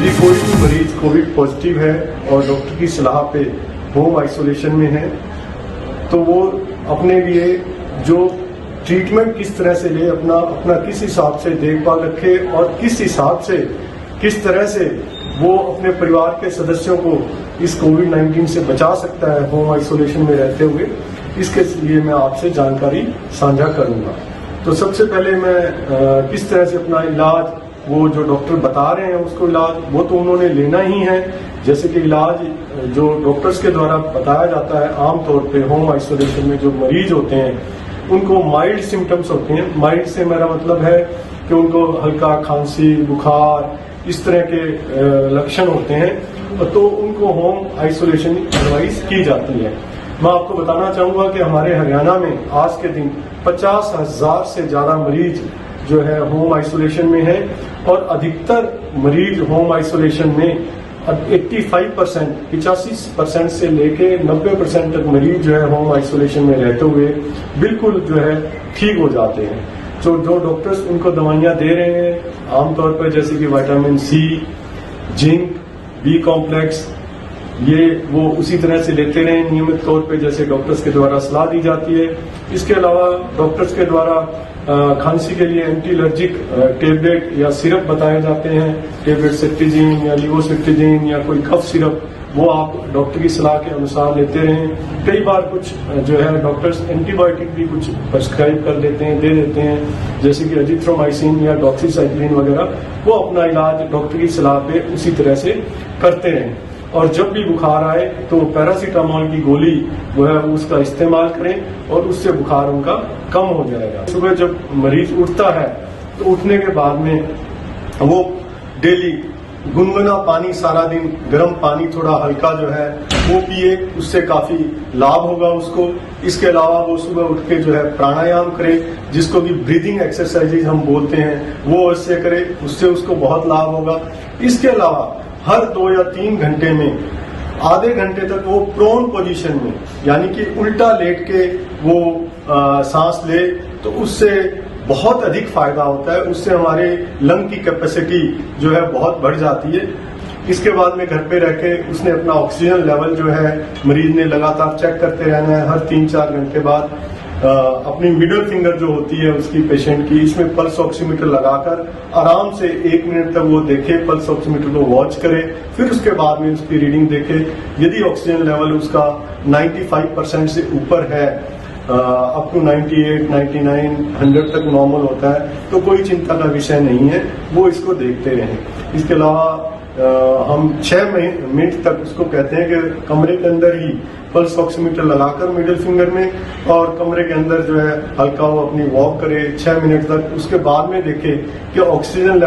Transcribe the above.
यदि कोई भी मरीज कोविड पॉजिटिव है और डॉक्टर की सलाह पे होम आइसोलेशन में है तो वो अपने लिए जो ट्रीटमेंट किस तरह से ले, अपना किस हिसाब से देखभाल रखे और किस हिसाब से किस तरह से वो अपने परिवार के सदस्यों को इस कोविड-19 से बचा सकता है होम आइसोलेशन में रहते हुए, इसके लिए मैं आपसे जानकारी साझा करूंगा। तो सबसे पहले मैं किस तरह से अपना इलाज, वो जो डॉक्टर बता रहे हैं उसको इलाज वो तो उन्होंने लेना ही है। जैसे कि इलाज जो डॉक्टर्स के द्वारा बताया जाता है आमतौर पे होम आइसोलेशन में जो मरीज होते हैं उनको माइल्ड सिम्टम्स होते हैं। माइल्ड से मेरा मतलब है कि उनको हल्का खांसी, बुखार, इस तरह के लक्षण होते हैं तो उनको होम आइसोलेशन एडवाइस की जाती है। मैं आपको बताना चाहूंगा कि हमारे हरियाणा में आज के दिन 50,000 से ज्यादा मरीज जो है होम आइसोलेशन में है और अधिकतर मरीज होम आइसोलेशन में 85% से लेके 90% तक मरीज जो है होम आइसोलेशन में रहते हुए बिल्कुल जो है ठीक हो जाते हैं। जो डॉक्टर्स उनको दवाइयां दे रहे हैं आमतौर पर जैसे कि vitamin C, zinc, B complex, ये वो उसी तरह से लेते रहें नियमित तौर पे जैसे डॉक्टर्स के द्वारा सलाह दी जाती है। इसके अलावा डॉक्टर्स के द्वारा खांसी के लिए एंटी एलर्जिक टेबलेट या सिरप बताए जाते हैं, टेबलेट सेट्रिजिन या लिवोसेट्रिजिन या कोई कफ सिरप, वो आप डॉक्टर की सलाह के अनुसार लेते रहें। कई बार कुछ जो है डॉक्टर्स एंटीबायोटिक भी कुछ प्रिस्क्राइब कर देते हैं, दे देते हैं, जैसे कि एजिथ्रोमाइसिन या डॉक्सीसाइक्लिन वगैरह, वो अपना इलाज डॉक्टर की सलाह पे उसी तरह से करते रहें। और जब भी बुखार आए तो पैरासीटामोल की गोली वो है उसका इस्तेमाल करें और उससे बुखार उनका कम हो जाएगा। सुबह जब मरीज उठता है तो उठने के बाद में वो डेली गुनगुना पानी, सारा दिन गर्म पानी थोड़ा हल्का जो है वो पिए, उससे काफी लाभ होगा उसको। इसके अलावा वो सुबह उठ के जो है प्राणायाम करे, जिसको भी ब्रीदिंग एक्सरसाइजेज हम बोलते हैं, वो उससे करे, उससे उसको बहुत लाभ होगा। इसके अलावा हर 2 या 3 घंटे में आधे घंटे तक वो प्रोन पोजीशन में यानी कि उल्टा लेट के वो सांस ले तो उससे बहुत अधिक फायदा होता है। उससे हमारे लंग की कैपेसिटी जो है बहुत बढ़ जाती है। इसके बाद में घर पे रह के उसने अपना ऑक्सीजन लेवल जो है मरीज ने लगातार चेक करते रहना है। हर 3-4 घंटे बाद अपनी मिडिल फिंगर जो होती है उसकी पेशेंट की, इसमें पल्स ऑक्सीमीटर लगाकर आराम से 1 मिनट तक वो देखे, पल्स ऑक्सीमीटर को वॉच करे, फिर उसके बाद में उसकी रीडिंग देखे। यदि ऑक्सीजन लेवल उसका 95% से ऊपर है, अप टू 98, 99, 100 तक नॉर्मल होता है, तो कोई चिंता का विषय नहीं है, वो इसको देखते रहें। इसके अलावा हम 6 मिनट तक उसको कहते हैं कि कमरे के अंदर ही पल्स ऑक्सीमीटर लगाकर मिडिल फिंगर में और कमरे के अंदर जो है हल्का वो अपनी वॉक करे 6 मिनट तक। उसके बाद में देखे कि ऑक्सीजन लेवल